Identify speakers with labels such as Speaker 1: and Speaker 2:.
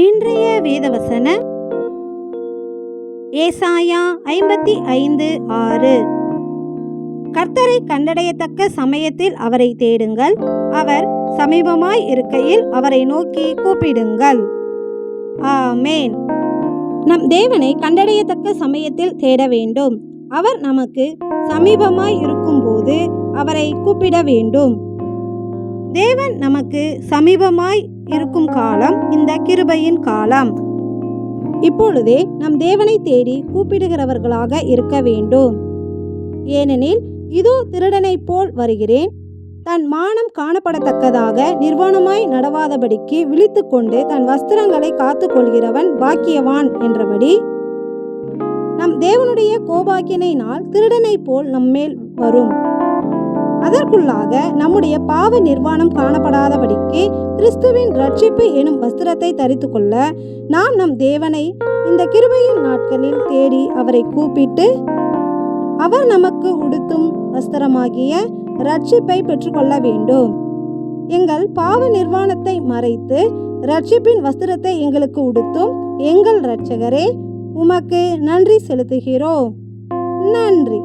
Speaker 1: இன்றைய வேதவசன ஏசாயா 55:6. கர்த்தரை கண்டடையத்தக்க சமயத்தில் அவரை தேடுங்கள், அவர் சமீபமாய் இருக்கையில் அவரை நோக்கி கூப்பிடுங்கள். ஆமேன். நம் தேவனை கண்டடையத்தக்க சமயத்தில் தேட வேண்டும். அவர் நமக்கு சமீபமாய் இருக்கும்போது அவரை கூப்பிட வேண்டும். தேவன் நமக்கு சமீபமாய் இருக்கும் காலம் இந்த கிருபையின் காலம். இப்பொழுதே நம் தேவனை தேடி கூப்பிடுகிறவர்களாக இருக்க வேண்டும். ஏனெனில் இதோ திருடனைப் போல் வருகிறேன், தன் மானம் காணப்படத்தக்கதாக நிர்வாணமாய் நடவாதபடிக்கு விழித்து கொண்டு தன் வஸ்திரங்களை காத்து கொள்கிறவன் பாக்கியவான் என்றபடி நம் தேவனுடைய கோபாக்கினை நாள் திருடனைப் போல் நம்மேல் வரும். அதற்குள்ளாக நம்முடைய பாவ நிர்வாணம் காணப்படாதபடிக்கு கிறிஸ்துவின் ரட்சிப்பு எனும் வஸ்திரத்தை தரித்து கொள்ள நாம் நம் தேவனை இந்த கிருபையின் நாட்களில் தேடி அவரை கூப்பிட்டு அவர் நமக்கு உடுத்தும் வஸ்திரமாகிய ரட்சிப்பை பெற்றுக்கொள்ள வேண்டும். எங்கள் பாவ நிர்வாணத்தை மறைத்து ரட்சிப்பின் வஸ்திரத்தை எங்களுக்கு உடுத்தும் எங்கள் இரட்சகரே, உமக்கு நன்றி செலுத்துகிறோம். நன்றி.